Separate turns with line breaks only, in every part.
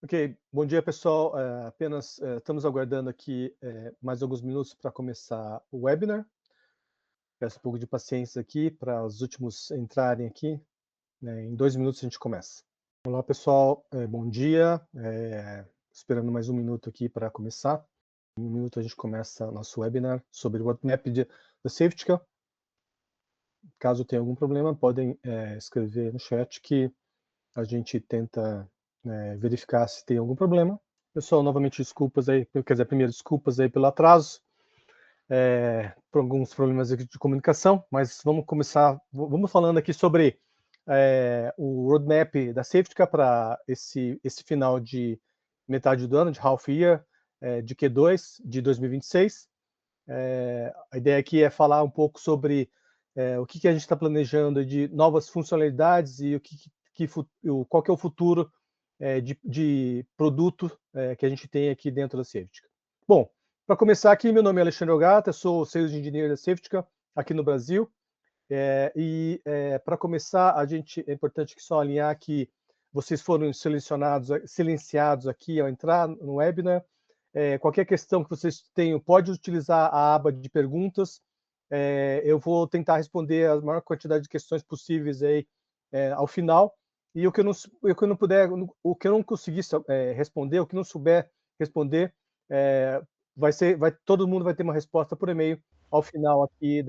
Ok, bom dia pessoal. Apenas estamos aguardando aqui mais alguns minutos para começar o webinar. Peço um pouco de paciência aqui para os últimos entrarem aqui, né? Em 2 minutos a gente começa. Olá pessoal, bom dia. Esperando mais um minuto aqui para começar. Em um minuto a gente começa nosso webinar sobre o roadmap da Safetica. Caso tenha algum problema, podem escrever no chat que a gente tenta verificar se tem algum problema. Pessoal, novamente desculpas aí, quer dizer, primeiro desculpas aí pelo atraso, por alguns problemas aqui de comunicação, mas vamos começar, vamos falando aqui sobre o roadmap da Safetica para esse final de metade do ano, de half year, de Q2 de 2026. A ideia aqui é falar um pouco sobre o que a gente está planejando de novas funcionalidades e qual que é o futuro de produto que a gente tem aqui dentro da Safetica. Bom, para começar aqui, meu nome é Alexandre Ogata, sou Sales Engineer da Safetica aqui no Brasil. Para começar, é importante que só alinhar que vocês foram silenciados aqui ao entrar no webinar. Qualquer questão que vocês tenham, pode utilizar a aba de perguntas. Eu vou tentar responder a maior quantidade de questões possíveis aí ao final. E o que eu não puder, o que eu não conseguir responder, o que não souber responder, todo mundo vai ter uma resposta por e-mail ao final aqui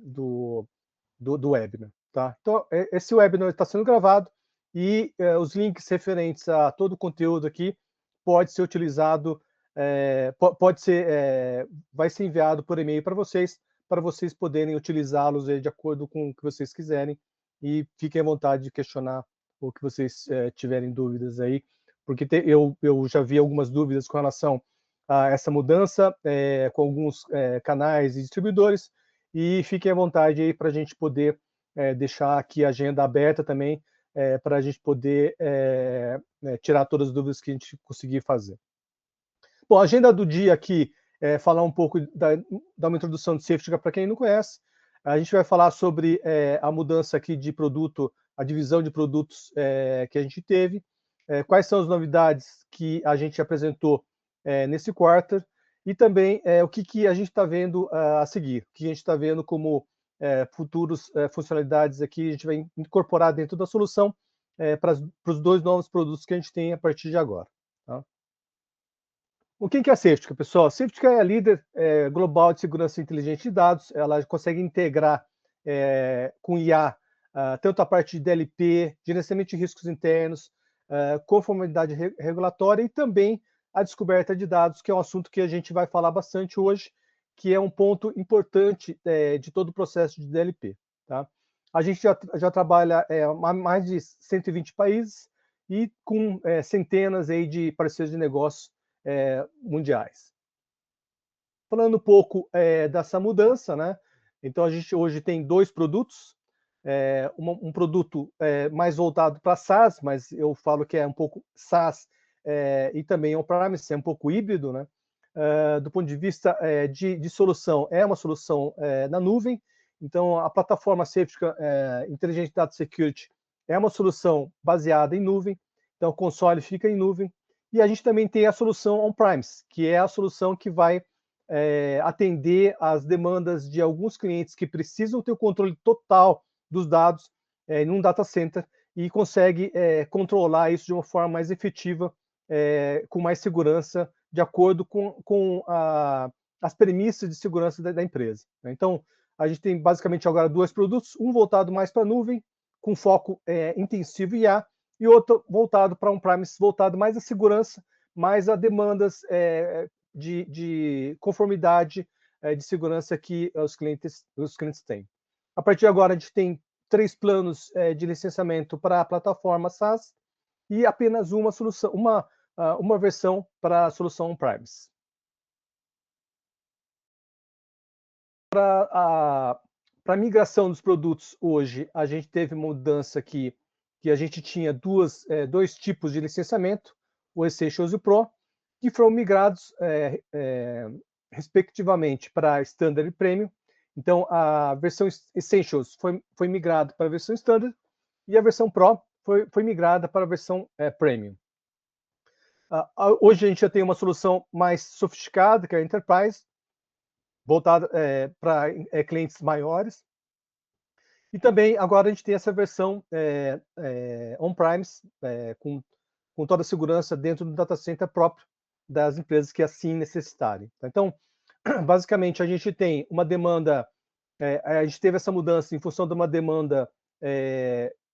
do webinar, tá? Então, esse webinar está sendo gravado e os links referentes a todo o conteúdo aqui pode ser utilizado, vai ser enviado por e-mail para vocês poderem utilizá-los de acordo com o que vocês quiserem, e fiquem à vontade de questionar o que vocês tiverem dúvidas aí, porque eu já vi algumas dúvidas com relação a essa mudança com alguns canais e distribuidores, e fiquem à vontade aí para a gente poder deixar aqui a agenda aberta também, para a gente poder tirar todas as dúvidas que a gente conseguir fazer. Bom, a agenda do dia aqui é falar um pouco da uma introdução de Safetica para quem não conhece. A gente vai falar sobre a mudança aqui de produto, a divisão de produtos que a gente teve, quais são as novidades que a gente apresentou nesse quarter, e também o que a gente está vendo a seguir, o que a gente está vendo como futuros funcionalidades aqui a gente vai incorporar dentro da solução para os dois novos produtos que a gente tem a partir de agora. Tá? O que é a Safetica, pessoal? A Safetica é a líder global de segurança inteligente de dados. Ela consegue integrar com IA tanto a parte de DLP, gerenciamento de riscos internos, conformidade regulatória e também a descoberta de dados, que é um assunto que a gente vai falar bastante hoje, que é um ponto importante de todo o processo de DLP. Tá? A gente já trabalha em mais de 120 países e com centenas aí de parceiros de negócios mundiais. Falando um pouco dessa mudança, né? Então a gente hoje tem dois produtos, um produto mais voltado para SaaS, mas eu falo que é um pouco SaaS e também on-premise, é um pouco híbrido, né? Do ponto de vista de solução, é uma solução na nuvem. Então a plataforma Safetica Intelligent Data Security é uma solução baseada em nuvem, então o console fica em nuvem. E a gente também tem a solução on-premise, que é a solução que vai atender às demandas de alguns clientes que precisam ter o controle total dos dados em um data center e consegue controlar isso de uma forma mais efetiva, com mais segurança, de acordo com as premissas de segurança da empresa. Então, a gente tem basicamente agora dois produtos, um voltado mais para a nuvem, com foco intensivo em IA, e outro voltado para on-premise, voltado mais à segurança, mais a demandas de conformidade de segurança que os clientes têm. A partir de agora, a gente tem 3 planos de licenciamento para a plataforma SaaS e apenas uma solução, uma versão para a solução on-premise. Para a migração dos produtos hoje, a gente teve uma mudança aqui, que a gente tinha dois tipos de licenciamento, o Essentials e o Pro, que foram migrados respectivamente para Standard e Premium. Então, a versão Essentials foi migrada para a versão Standard e a versão Pro foi migrada para a versão Premium. Hoje a gente já tem uma solução mais sofisticada, que é a Enterprise, voltada para clientes maiores. E também agora a gente tem essa versão on-premise, com toda a segurança dentro do data center próprio das empresas que assim necessitarem. Então, basicamente, a gente tem uma demanda, a gente teve essa mudança em função de uma demanda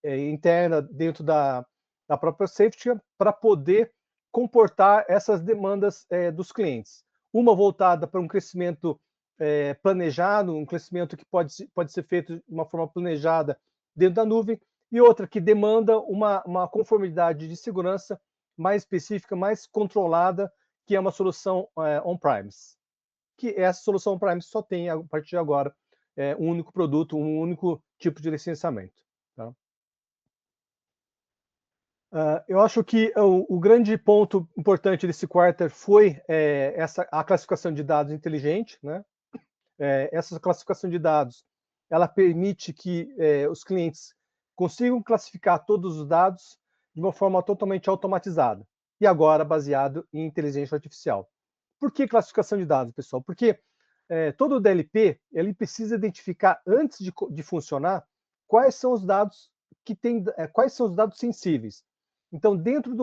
interna dentro da própria Safety para poder comportar essas demandas dos clientes. Uma voltada para um crescimento planejado, um crescimento que pode ser feito de uma forma planejada dentro da nuvem, e outra que demanda uma conformidade de segurança mais específica, mais controlada, que é uma solução on-premise. Que essa solução on-premise só tem, a partir de agora, um único produto, um único tipo de licenciamento. Tá? Eu acho que o grande ponto importante desse quarter foi a classificação de dados inteligente, né? Essa classificação de dados, ela permite que os clientes consigam classificar todos os dados de uma forma totalmente automatizada e agora baseado em inteligência artificial. Por que classificação de dados, pessoal? Porque todo o DLP ele precisa identificar antes de funcionar quais são os dados quais são os dados sensíveis. Então, dentro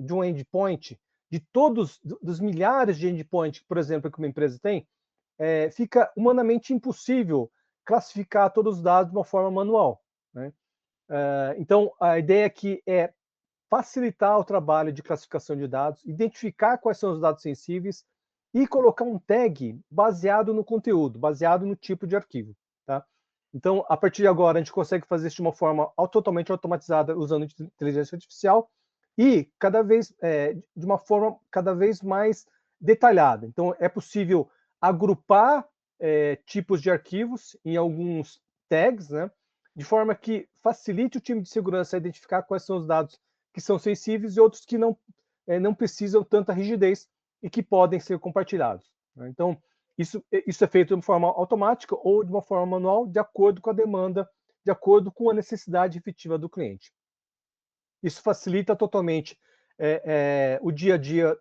de um endpoint, de todos dos milhares de endpoints, por exemplo, que uma empresa tem, fica humanamente impossível classificar todos os dados de uma forma manual. Né? Então, a ideia aqui é facilitar o trabalho de classificação de dados, identificar quais são os dados sensíveis e colocar um tag baseado no conteúdo, baseado no tipo de arquivo. Tá? Então, a partir de agora, a gente consegue fazer isso de uma forma totalmente automatizada, usando inteligência artificial e de uma forma cada vez mais detalhada. Então, é possível agrupar tipos de arquivos em alguns tags, né, de forma que facilite o time de segurança a identificar quais são os dados que são sensíveis e outros que não precisam tanta rigidez e que podem ser compartilhados. Né? Então, isso é feito de uma forma automática ou de uma forma manual, de acordo com a demanda, de acordo com a necessidade efetiva do cliente. Isso facilita totalmente o dia a dia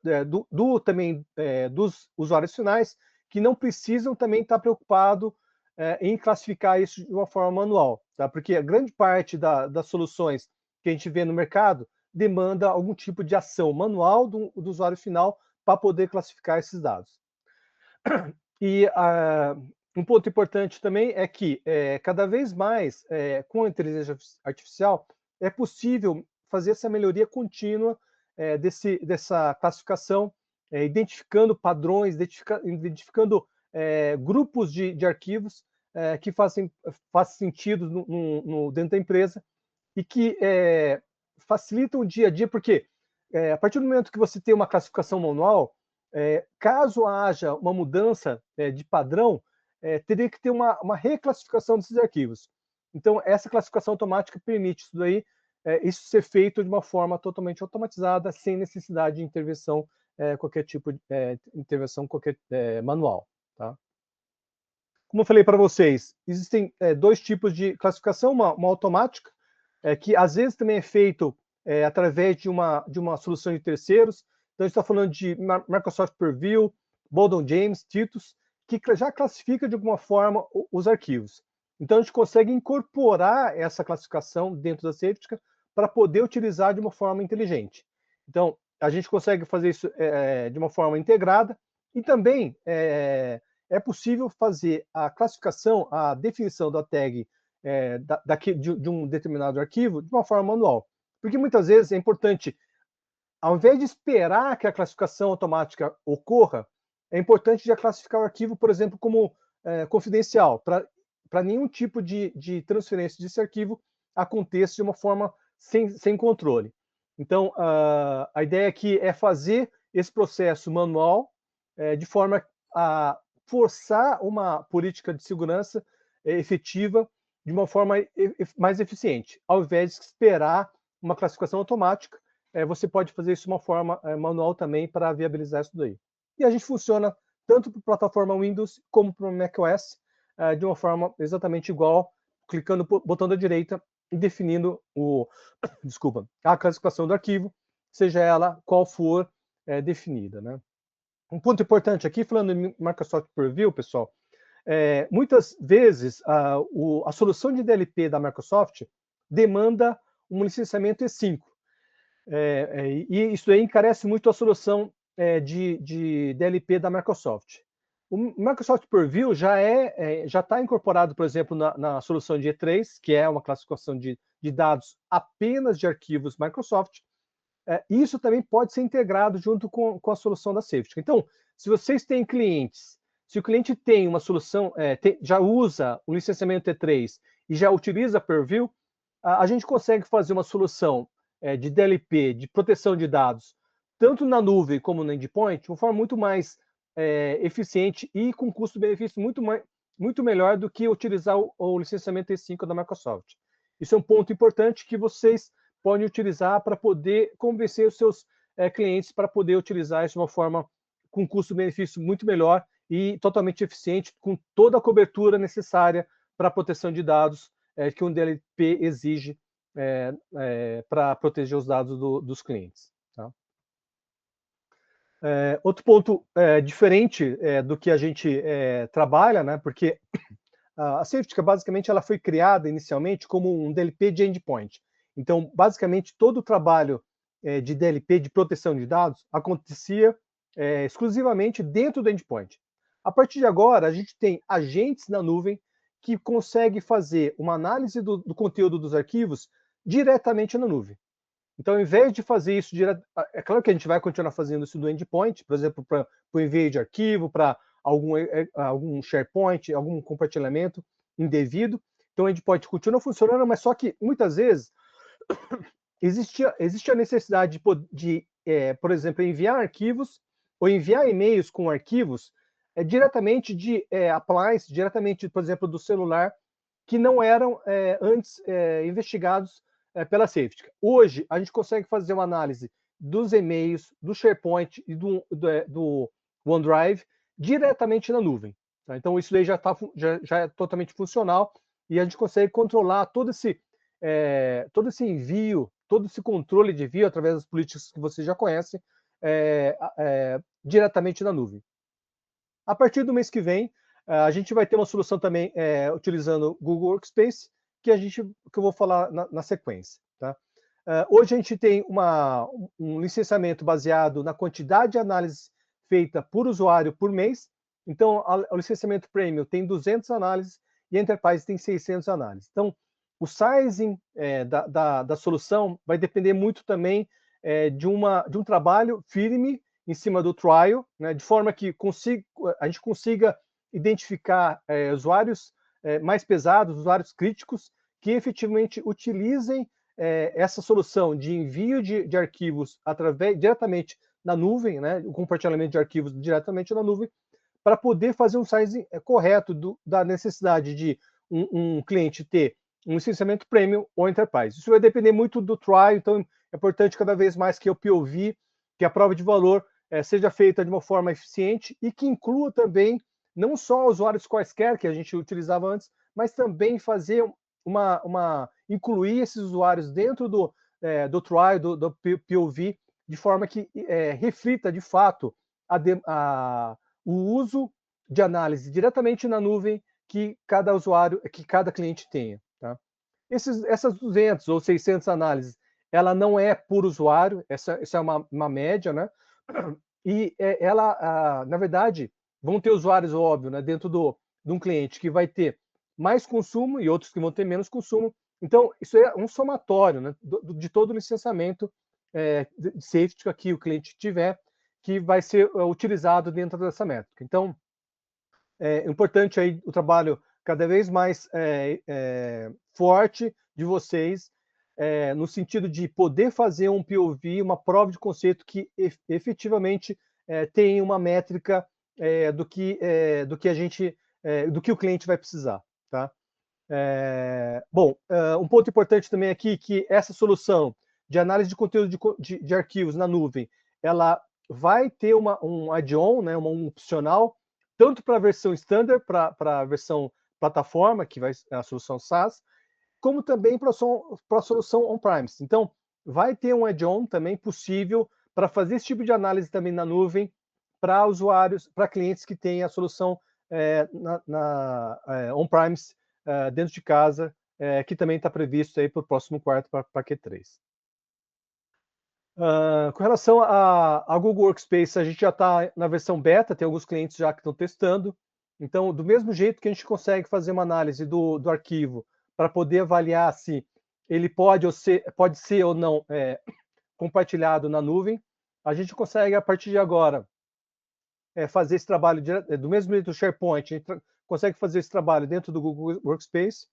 também dos usuários finais, que não precisam também estar preocupados em classificar isso de uma forma manual, tá? Porque a grande parte das soluções que a gente vê no mercado demanda algum tipo de ação manual do usuário final para poder classificar esses dados. E um ponto importante também é que cada vez mais, com a inteligência artificial, é possível fazer essa melhoria contínua dessa classificação, identificando padrões, identificando grupos de arquivos que fazem sentido dentro da empresa e que facilitam o dia a dia, porque a partir do momento que você tem uma classificação manual, caso haja uma mudança de padrão, teria que ter uma reclassificação desses arquivos. Então, essa classificação automática permite isso daí, isso ser feito de uma forma totalmente automatizada, sem necessidade de intervenção, qualquer tipo de intervenção manual. Tá? Como eu falei para vocês, existem dois tipos de classificação, uma automática, que às vezes também é feito através de uma solução de terceiros. Então, a gente está falando de Microsoft Purview, Bowden James, Titus, que já classifica de alguma forma os arquivos. Então, a gente consegue incorporar essa classificação dentro da Safety para poder utilizar de uma forma inteligente. Então, a gente consegue fazer isso de uma forma integrada e também é possível fazer a classificação, a definição da tag de um determinado arquivo de uma forma manual. Porque muitas vezes é importante, ao invés de esperar que a classificação automática ocorra, é importante já classificar o arquivo, por exemplo, como confidencial, para nenhum tipo de transferência desse arquivo aconteça de uma forma sem controle. Então, a ideia aqui é fazer esse processo manual de forma a forçar uma política de segurança efetiva de uma forma mais eficiente. Ao invés de esperar uma classificação automática, você pode fazer isso de uma forma manual também para viabilizar isso daí. E a gente funciona tanto para a plataforma Windows como para o macOS de uma forma exatamente igual, clicando no botão da direita e definindo a classificação do arquivo, seja ela qual for definida, né? Um ponto importante aqui, falando em Microsoft Purview, pessoal, muitas vezes a solução de DLP da Microsoft demanda um licenciamento E5. E isso aí encarece muito a solução de DLP da Microsoft. O Microsoft Purview já está incorporado, por exemplo, na solução de E3, que é uma classificação de dados apenas de arquivos Microsoft. Isso também pode ser integrado junto com a solução da Safety. Então, se vocês têm clientes, se o cliente tem uma solução, já usa o licenciamento E3 e já utiliza Purview, a gente consegue fazer uma solução de DLP, de proteção de dados, tanto na nuvem como no endpoint, de uma forma muito mais eficiente e com custo-benefício muito melhor do que utilizar o licenciamento E5 da Microsoft. Isso é um ponto importante que vocês podem utilizar para poder convencer os seus clientes para poder utilizar isso de uma forma com custo-benefício muito melhor e totalmente eficiente, com toda a cobertura necessária para a proteção de dados que um DLP exige para proteger os dados dos clientes. Tá? Outro ponto diferente do que a gente trabalha, né, porque a Safetica, basicamente, ela foi criada inicialmente como um DLP de endpoint. Então, basicamente, todo o trabalho de DLP, de proteção de dados, acontecia exclusivamente dentro do endpoint. A partir de agora, a gente tem agentes na nuvem que conseguem fazer uma análise do conteúdo dos arquivos diretamente na nuvem. Então, ao invés de fazer isso direto, é claro que a gente vai continuar fazendo isso do endpoint, por exemplo, para o envio de arquivo, para algum SharePoint, algum compartilhamento indevido. Então, o endpoint continua funcionando, mas só que muitas vezes existe a necessidade por exemplo, enviar arquivos ou enviar e-mails com arquivos diretamente de appliance, diretamente, por exemplo, do celular, que não eram antes investigados pela Safety. Hoje, a gente consegue fazer uma análise dos e-mails, do SharePoint e do OneDrive diretamente na nuvem. Tá? Então, isso daí já é totalmente funcional e a gente consegue controlar todo esse envio, todo esse controle de envio através das políticas que você já conhece diretamente na nuvem. A partir do mês que vem, a gente vai ter uma solução também utilizando o Google Workspace, que eu vou falar na sequência. Tá? Hoje a gente tem um licenciamento baseado na quantidade de análises feita por usuário por mês. Então, o licenciamento Premium tem 200 análises e Enterprise tem 600 análises. Então, o sizing da solução vai depender muito também de um trabalho firme em cima do trial, né, de forma que a gente consiga identificar usuários mais pesados, usuários críticos, que efetivamente utilizem essa solução de envio de arquivos diretamente na nuvem, né, o compartilhamento de arquivos diretamente na nuvem, para poder fazer um sizing correto da necessidade de um cliente ter um licenciamento Premium ou Enterprise. Isso vai depender muito do trial, então é importante cada vez mais que o POV, que a prova de valor, seja feita de uma forma eficiente e que inclua também não só usuários quaisquer que a gente utilizava antes, mas também fazer incluir esses usuários dentro do trial, do POV, de forma que reflita de fato o uso de análise diretamente na nuvem que cada usuário, que cada cliente tenha. Tá? Essas 200 ou 600 análises, ela não é por usuário, essa é uma média, né? E na verdade, vão ter usuários, óbvio, né, dentro de um cliente que vai ter mais consumo e outros que vão ter menos consumo. Então, isso é um somatório, né, de todo o licenciamento de safety que o cliente tiver, que vai ser utilizado dentro dessa métrica. Então, é importante aí o trabalho cada vez mais forte de vocês, no sentido de poder fazer um POV, uma prova de conceito que efetivamente tenha uma métrica do que o cliente vai precisar. Tá? Um ponto importante também aqui é que essa solução de análise de conteúdo de arquivos na nuvem, ela vai ter um add-on, né, um opcional, tanto para a versão standard, para a versão plataforma, que vai ser a solução SaaS, como também para a solução on-premise. Então, vai ter um add-on também possível para fazer esse tipo de análise também na nuvem para usuários, para clientes que têm a solução on-premise dentro de casa, que também está previsto aí para o próximo quarto para Q3. Com relação a Google Workspace, a gente já está na versão beta, tem alguns clientes já que estão testando. Então, do mesmo jeito que a gente consegue fazer uma análise do arquivo para poder avaliar se ele pode ser ou não compartilhado na nuvem, a gente consegue, a partir de agora, fazer esse trabalho do mesmo jeito do SharePoint, a gente consegue fazer esse trabalho dentro do Google Workspace,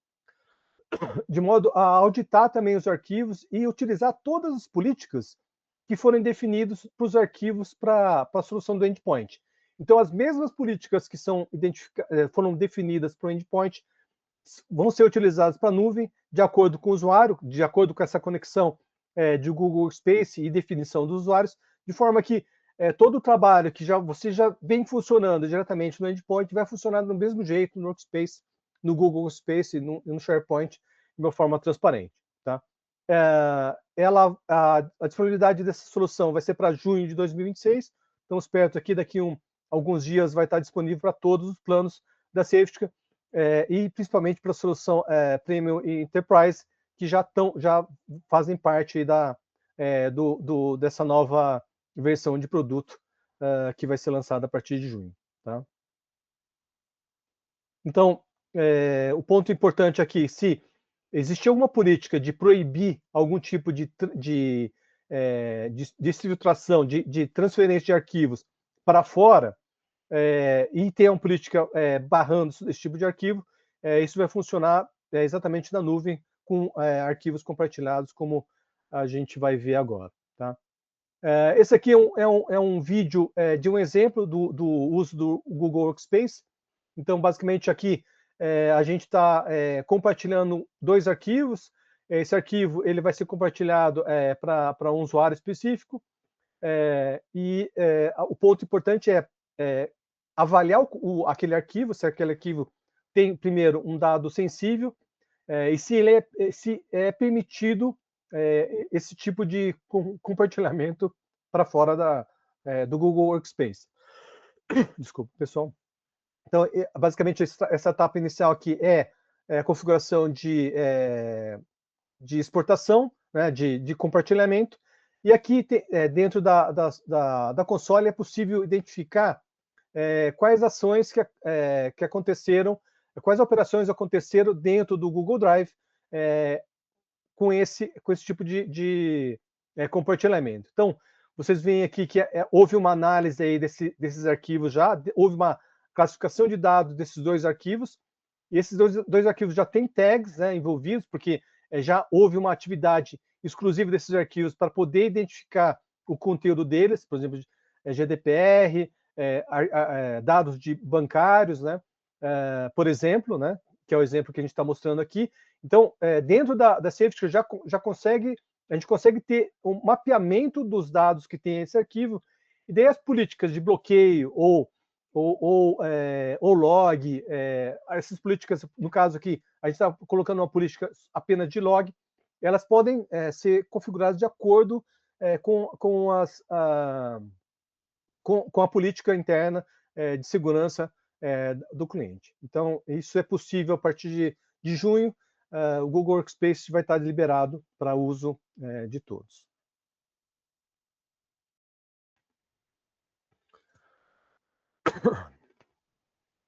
de modo a auditar também os arquivos e utilizar todas as políticas que forem definidos para os arquivos para a solução do endpoint. Então, as mesmas políticas que foram definidas para o endpoint vão ser utilizadas para a nuvem, de acordo com o usuário, de acordo com essa conexão de Google Workspace e definição dos usuários, de forma que todo o trabalho que você já vem funcionando diretamente no endpoint vai funcionar do mesmo jeito no Workspace, no Google Workspace, no SharePoint, de uma forma transparente. Tá? A disponibilidade dessa solução vai ser para junho de 2026, estamos perto aqui, daqui alguns dias vai estar disponível para todos os planos da Safetica, e principalmente para a solução Premium e Enterprise, que já fazem parte dessa nova versão de produto que vai ser lançada a partir de junho. Tá? Então, o ponto importante aqui, se existir alguma política de proibir algum tipo de filtração, de transferência de arquivos para fora, e ter uma política barrando esse tipo de arquivo, isso vai funcionar exatamente na nuvem com arquivos compartilhados, como a gente vai ver agora. Tá? Esse aqui é um vídeo de um exemplo do uso do Google Workspace. Então, basicamente, aqui a gente está compartilhando 2 arquivos. Esse arquivo ele vai ser compartilhado para um usuário específico. O ponto importante é avaliar aquele arquivo, se aquele arquivo tem, primeiro, um dado sensível, e se é permitido esse tipo de compartilhamento para fora do Google Workspace. Desculpa, pessoal. Então, basicamente, essa etapa inicial aqui é a configuração de exportação, né, de compartilhamento, e aqui dentro da console é possível identificar quais ações que aconteceram, quais operações aconteceram dentro do Google Drive com esse tipo de compartilhamento. Então, vocês veem aqui que houve uma análise aí desses arquivos já, houve uma classificação de dados desses 2 arquivos, e esses dois arquivos já têm tags envolvidos, porque já houve uma atividade exclusiva desses arquivos para poder identificar o conteúdo deles, por exemplo, GDPR, dados bancários, né, por exemplo, né, que é o exemplo que a gente está mostrando aqui. Então, dentro da Safetica a gente consegue ter um mapeamento dos dados que tem esse arquivo, e daí as políticas de bloqueio ou log, essas políticas, no caso aqui, a gente está colocando uma política apenas de log, elas podem ser configuradas de acordo com a política interna de segurança do cliente. Então, isso é possível a partir de junho. O Google Workspace vai estar liberado para uso de todos.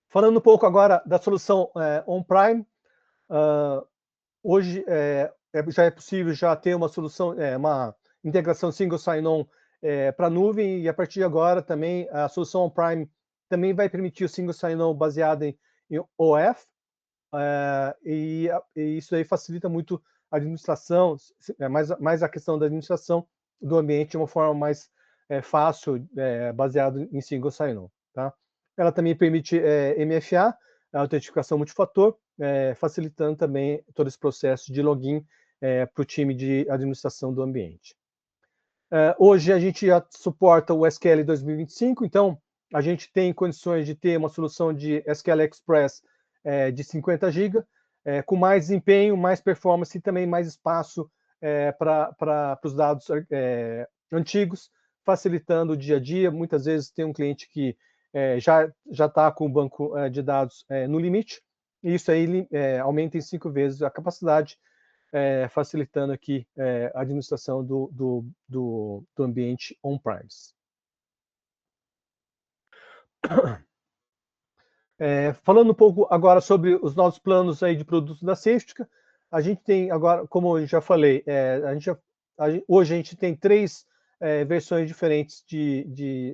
Falando um pouco agora da solução on-prem, hoje já é possível já ter uma solução, uma integração single sign-on para a nuvem, e a partir de agora também a solução on-prem também vai permitir o single sign-on baseado em OAuth, e isso aí facilita muito a administração, mais a questão da administração do ambiente de uma forma mais fácil, baseado em single sign-on. Tá? Ela também permite MFA, a autentificação multifator, facilitando também todo esse processo de login para o time de administração do ambiente. Hoje a gente já suporta o SQL 2025, então a gente tem condições de ter uma solução de SQL Express de 50 GB, com mais desempenho, mais performance e também mais espaço para os dados antigos, facilitando o dia a dia. Muitas vezes tem um cliente que já está com o banco de dados no limite, e isso aí aumenta em 5 vezes a capacidade, facilitando aqui a administração do ambiente on-premise. Falando um pouco agora sobre os novos planos aí de produtos da Safetica, a gente tem agora, como eu já falei, hoje a gente tem 3 versões diferentes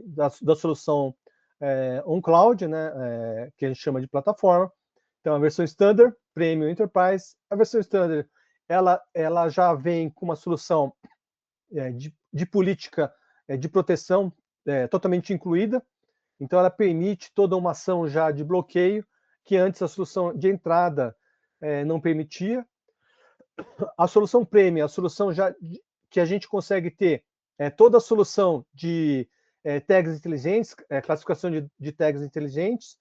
da solução on-cloud, né, que a gente chama de plataforma. Então, a versão Standard, Premium, Enterprise. A versão Standard, ela já vem com uma solução de política de proteção totalmente incluída. Então, ela permite toda uma ação já de bloqueio, que antes a solução de entrada não permitia. A solução Premium, a solução já que a gente consegue ter toda a solução de tags inteligentes, classificação de tags inteligentes.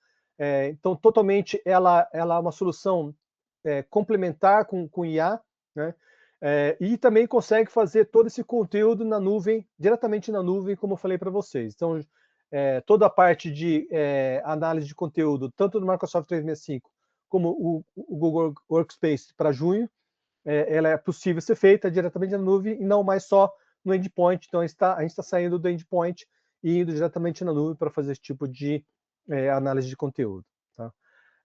Então, totalmente, ela é uma solução complementar com IA, né? E também consegue fazer todo esse conteúdo na nuvem, diretamente na nuvem, como eu falei para vocês. Então, toda a parte de análise de conteúdo, tanto do Microsoft 365 como o Google Workspace para junho, ela é possível ser feita diretamente na nuvem e não mais só no endpoint. Então, a gente está saindo do endpoint e indo diretamente na nuvem para fazer esse tipo de análise de conteúdo. Tá?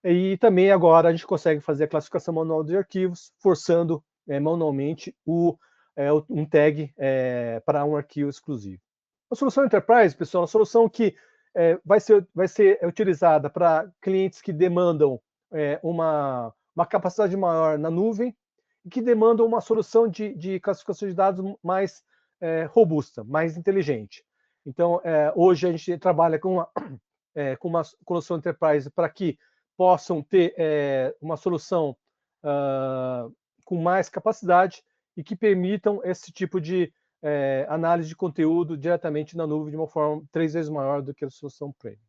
E também agora a gente consegue fazer a classificação manual de arquivos, forçando manualmente um tag para um arquivo exclusivo. A solução Enterprise, pessoal, é uma solução que vai ser utilizada para clientes que demandam uma capacidade maior na nuvem e que demandam uma solução de classificação de dados mais robusta, mais inteligente. Então, hoje a gente trabalha com uma solução Enterprise para que possam ter uma solução com mais capacidade e que permitam esse tipo de análise de conteúdo diretamente na nuvem de uma forma 3 vezes maior do que a solução Premium.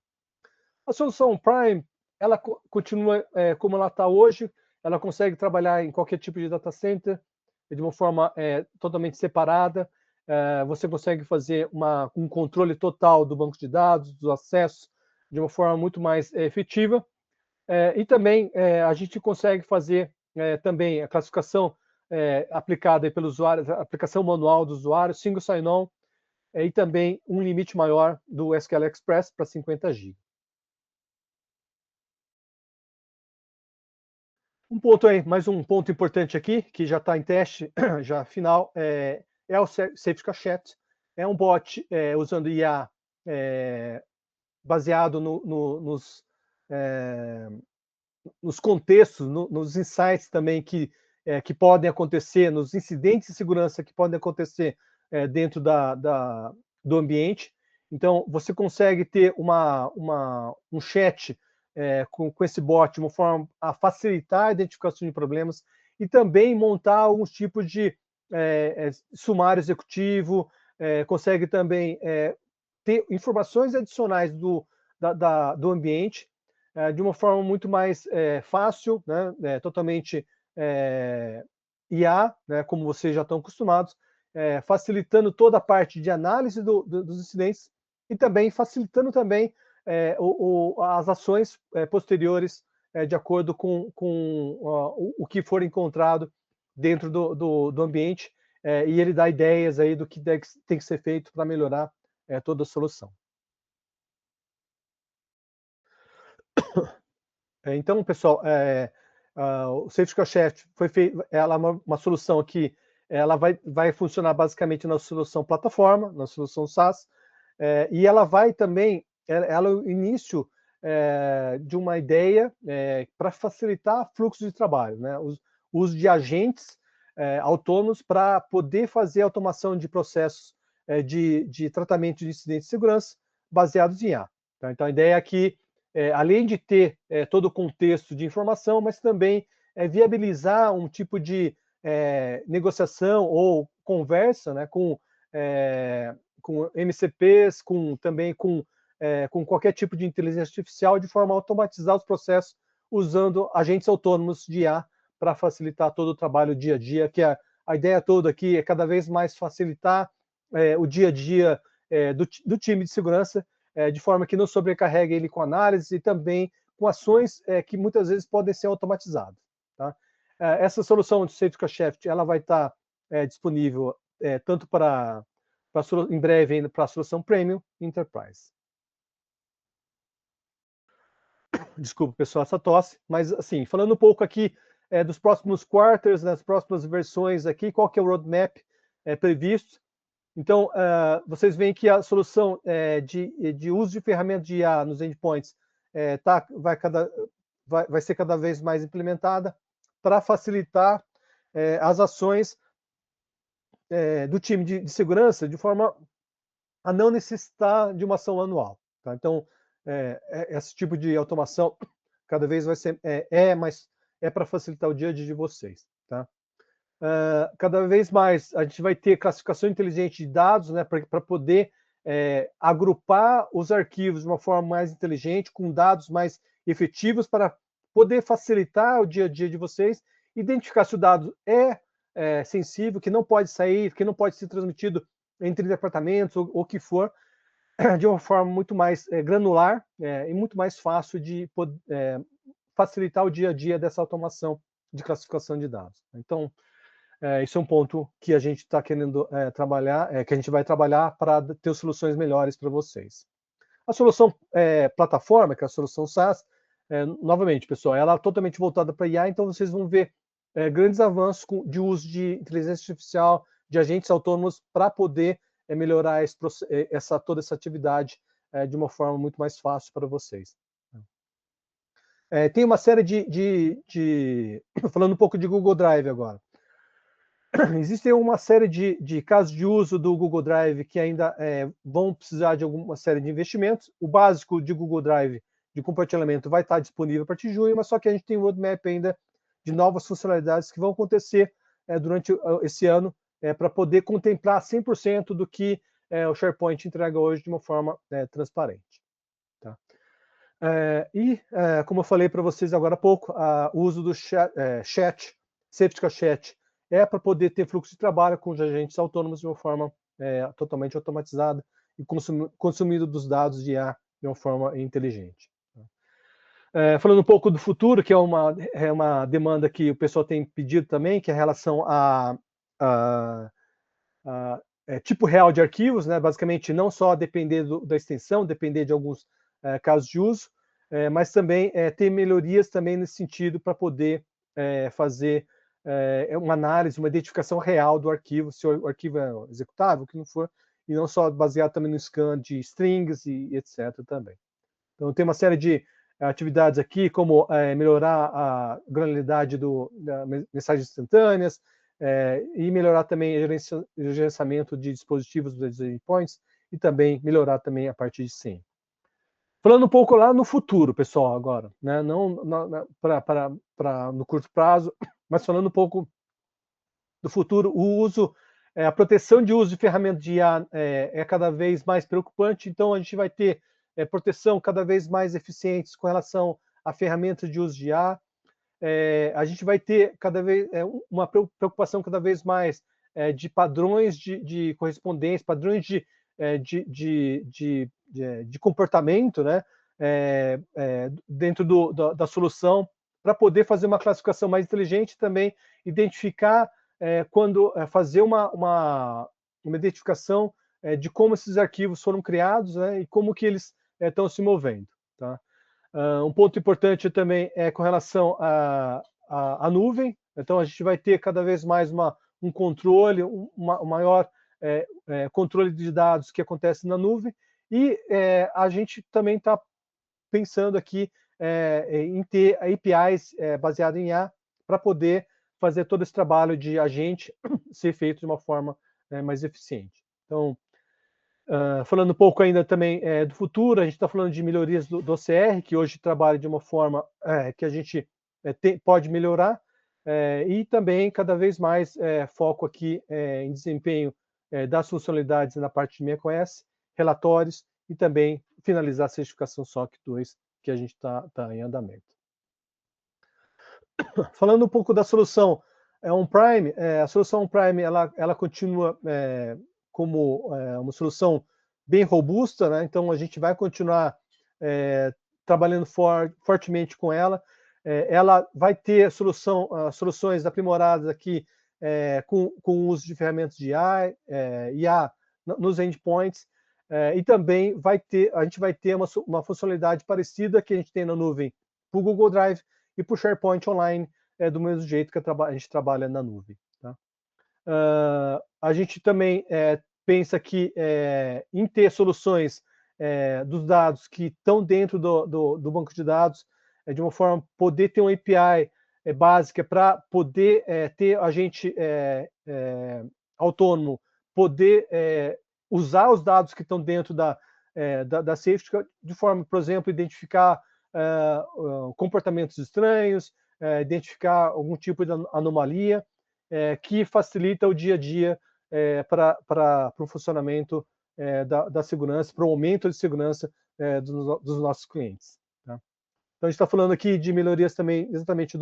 A solução Prime, ela continua como ela está hoje, ela consegue trabalhar em qualquer tipo de data center de uma forma totalmente separada. Você consegue fazer um controle total do banco de dados, dos acessos, de uma forma muito mais efetiva. E também a gente consegue fazer também a classificação aplicada pelo usuário, a aplicação manual do usuário, single sign-on, e também um limite maior do SQL Express para 50 GB. Mais um ponto importante aqui, que já está em teste, já final, é o Safetica Chat. É um bot usando IA baseado nos contextos, nos insights também que podem acontecer, nos incidentes de segurança que podem acontecer dentro do ambiente. Então, você consegue ter um chat com esse bot de uma forma a facilitar a identificação de problemas e também montar alguns tipos de sumário executivo, consegue também ter informações adicionais do ambiente de uma forma muito mais fácil, né, totalmente IA, né, como vocês já estão acostumados, facilitando toda a parte de análise dos incidentes e também facilitando também as ações posteriores de acordo com o que for encontrado dentro do ambiente, e ele dá ideias aí do que tem que ser feito para melhorar toda a solução. Então, pessoal, o Safetica Chat foi feito, ela é uma solução que ela vai funcionar basicamente na solução plataforma, na solução SaaS, e ela vai também, ela é o início de uma ideia para facilitar fluxo de trabalho, né? O uso de agentes autônomos para poder fazer automação de processos de tratamento de incidentes de segurança baseados em IA. Tá? Então, a ideia é que além de ter todo o contexto de informação, mas também viabilizar um tipo de negociação ou conversa, né, com MCPs, também com qualquer tipo de inteligência artificial, de forma a automatizar os processos usando agentes autônomos de IA para facilitar todo o trabalho dia a dia, que a ideia toda aqui é cada vez mais facilitar o dia a dia do time de segurança, de forma que não sobrecarregue ele com análise e também com ações que muitas vezes podem ser automatizadas. Tá? Essa solução de Certificate Chef, ela vai estar disponível tanto em breve ainda para a solução Premium e Enterprise. Desculpa, pessoal, essa tosse, mas assim, falando um pouco aqui dos próximos quarters, das próximas versões aqui, qual que é o roadmap previsto. Então, vocês veem que a solução de uso de ferramentas de IA nos endpoints vai ser cada vez mais implementada para facilitar as ações do time de segurança de forma a não necessitar de uma ação anual. Tá? Então, esse tipo de automação cada vez vai ser mas é para facilitar o dia a dia de vocês. Tá? Cada vez mais a gente vai ter classificação inteligente de dados, né, para poder agrupar os arquivos de uma forma mais inteligente, com dados mais efetivos, para poder facilitar o dia a dia de vocês, identificar se o dado é sensível, que não pode sair, que não pode ser transmitido entre departamentos ou o que for, de uma forma muito mais granular e muito mais fácil de facilitar o dia a dia dessa automação de classificação de dados. Então, isso é um ponto que a gente está querendo trabalhar, que a gente vai trabalhar para ter soluções melhores para vocês. A solução plataforma, que é a solução SaaS, novamente, pessoal, ela é totalmente voltada para IA, então vocês vão ver grandes avanços de uso de inteligência artificial, de agentes autônomos, para poder melhorar toda essa atividade de uma forma muito mais fácil para vocês. Tem uma série falando um pouco de Google Drive agora. Existem uma série de casos de uso do Google Drive que ainda vão precisar de alguma série de investimentos. O básico de Google Drive de compartilhamento vai estar disponível a partir de junho, mas só que a gente tem um roadmap ainda de novas funcionalidades que vão acontecer durante esse ano para poder contemplar 100% do que o SharePoint entrega hoje de uma forma transparente. Tá? Como eu falei para vocês agora há pouco, o uso do chat, Certificate Chat, para poder ter fluxo de trabalho com os agentes autônomos de uma forma totalmente automatizada e consumindo dos dados de IA de uma forma inteligente. Falando um pouco do futuro, que é uma demanda que o pessoal tem pedido também, que é em relação a tipo real de arquivos, né? Basicamente não só depender da extensão, depender de alguns casos de uso, mas também ter melhorias também nesse sentido para poder fazer uma análise, uma identificação real do arquivo, se o arquivo é executável, o que não for, e não só baseado também no scan de strings e etc. também. Então tem uma série de atividades aqui, como melhorar a granularidade das mensagens instantâneas, e melhorar também o gerenciamento de dispositivos dos endpoints e também melhorar também a parte de senha. Falando um pouco lá no futuro, pessoal, agora, né? Não no curto prazo, mas falando um pouco do futuro, a proteção de uso de ferramentas de IA é cada vez mais preocupante, então a gente vai ter proteção cada vez mais eficientes com relação a ferramentas de uso de IA. A gente vai ter cada vez uma preocupação cada vez mais de padrões de correspondência, padrões de comportamento, né, dentro da solução, para poder fazer uma classificação mais inteligente também, identificar fazer uma identificação de como esses arquivos foram criados, né, e como que eles estão se movendo. Tá? Um ponto importante também é com relação à nuvem. Então, a gente vai ter cada vez mais um controle, um maior controle de dados que acontece na nuvem. E a gente também está pensando aqui em ter APIs baseadas em IA para poder fazer todo esse trabalho de agente ser feito de uma forma mais eficiente. Então, falando um pouco ainda também do futuro, a gente está falando de melhorias do OCR, que hoje trabalha de uma forma que a gente pode melhorar, e também cada vez mais foco aqui em desempenho das funcionalidades na parte de macOS, relatórios e também finalizar a certificação SOC 2, que a gente está em andamento. Falando um pouco da solução on-prime, a solução on-prime ela continua como uma solução bem robusta, né? Então a gente vai continuar trabalhando fortemente com ela. Ela vai ter soluções aprimoradas aqui com o uso de ferramentas de IA nos endpoints, e também a gente vai ter uma funcionalidade parecida que a gente tem na nuvem para o Google Drive e para o SharePoint Online, do mesmo jeito que a gente trabalha na nuvem. Tá? A gente também pensa que em ter soluções dos dados que estão dentro do banco de dados, de uma forma poder ter uma API básica para poder ter a gente autônomo, poder usar os dados que estão dentro da safety, de forma, por exemplo, identificar comportamentos estranhos, identificar algum tipo de anomalia, que facilita o dia a dia para o funcionamento da segurança, para o aumento de segurança dos nossos clientes. Tá? Então, a gente está falando aqui de melhorias também, exatamente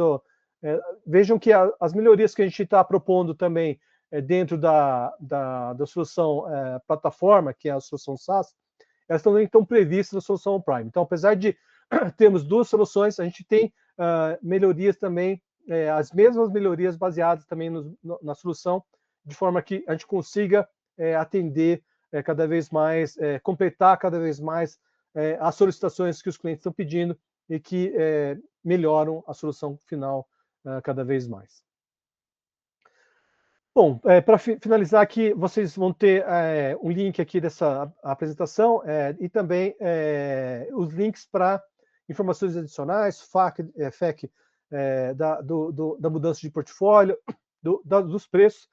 vejam que as melhorias que a gente está propondo também dentro da solução plataforma, que é a solução SaaS, elas também estão previstas na solução Prime. Então, apesar de termos duas soluções, a gente tem melhorias também, as mesmas melhorias baseadas também na solução, de forma que a gente consiga atender cada vez mais, completar cada vez mais as solicitações que os clientes estão pedindo e que melhoram a solução final cada vez mais. Bom, para finalizar aqui, vocês vão ter um link aqui dessa apresentação e também os links para informações adicionais, FAQ da mudança de portfólio, dos preços,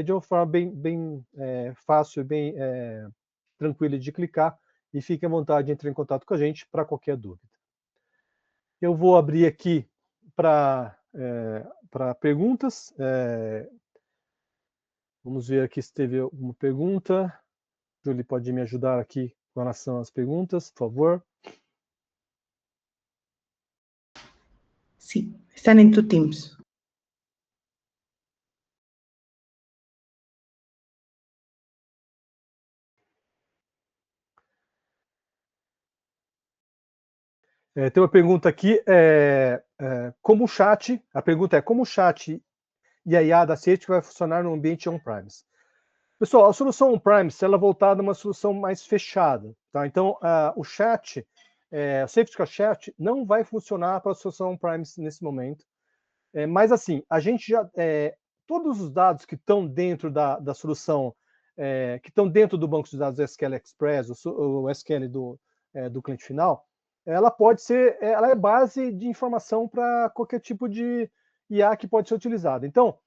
de uma forma bem fácil e bem tranquila de clicar, e fiquem à vontade de entrar em contato com a gente para qualquer dúvida. Eu vou abrir aqui para perguntas. Vamos ver aqui se teve alguma pergunta. Julie, pode me ajudar aqui com relação às perguntas, por favor?
Sim, estão em tu Teams.
Tem uma pergunta aqui, como o chat, a pergunta é como o chat e a IA da Safety vai funcionar no ambiente on-premise? Pessoal, a solução on-premise ela é voltada a uma solução mais fechada, tá? Então, o chat, o Safety Chat não vai funcionar para a solução on-premise nesse momento, mas assim, a gente já, todos os dados que estão dentro da solução, que estão dentro do banco de dados SQL Express, o SQL do cliente final, ela pode ser, ela é base de informação para qualquer tipo de IA que pode ser utilizado. Então,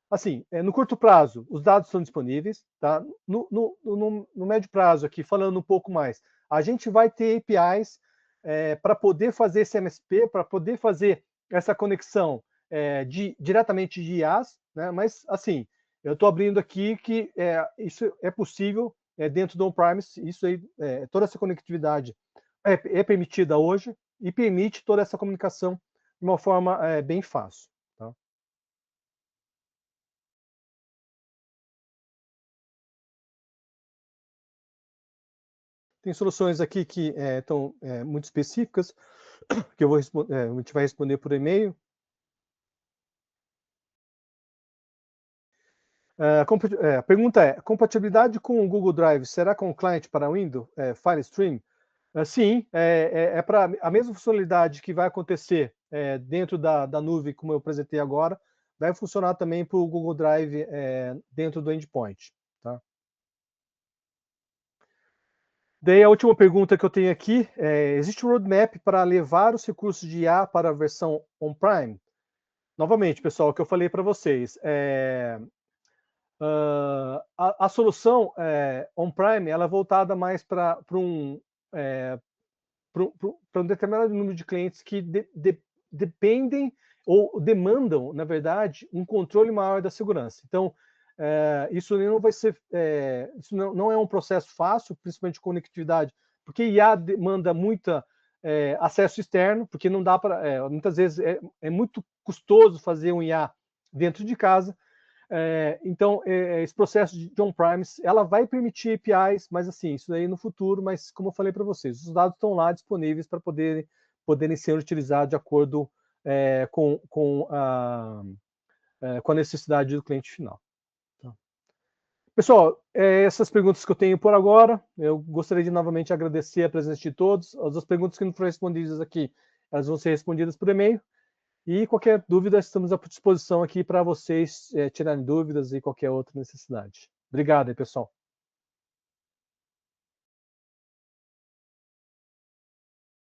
assim, no curto prazo, os dados estão disponíveis, tá? No médio prazo aqui, falando um pouco mais, a gente vai ter APIs para poder fazer esse MSP, para poder fazer essa conexão diretamente de IAs, né? Mas, assim, eu estou abrindo aqui que isso é possível dentro do on-premise, isso aí, toda essa conectividade é permitida hoje e permite toda essa comunicação de uma forma bem fácil. Tá? Tem soluções aqui que estão muito específicas, que a gente vai responder por e-mail. A pergunta é, compatibilidade com o Google Drive será com o cliente para Windows, FileStream? Sim, para a mesma funcionalidade que vai acontecer dentro da nuvem, como eu apresentei agora, vai funcionar também para o Google Drive dentro do endpoint. Tá? Daí a última pergunta que eu tenho aqui existe um roadmap para levar os recursos de IA para a versão on-prime? Novamente, pessoal, o que eu falei para vocês, a solução on-prime ela é voltada mais para um determinado número de clientes que dependem ou demandam, na verdade, um controle maior da segurança. Então, isso não vai ser, isso não é um processo fácil, principalmente conectividade, porque IA demanda muito acesso externo, porque não dá para, muitas vezes é muito custoso fazer um IA dentro de casa. Então, esse processo de on-premise, ela vai permitir APIs, mas assim, isso aí no futuro, mas como eu falei para vocês, os dados estão lá disponíveis para poderem ser utilizados de acordo com a necessidade do cliente final. Tá? Pessoal, essas perguntas que eu tenho por agora, eu gostaria de novamente agradecer a presença de todos. As perguntas que não foram respondidas aqui, elas vão ser respondidas por e-mail. E qualquer dúvida, estamos à disposição aqui para vocês tirarem dúvidas e qualquer outra necessidade. Obrigado aí, pessoal.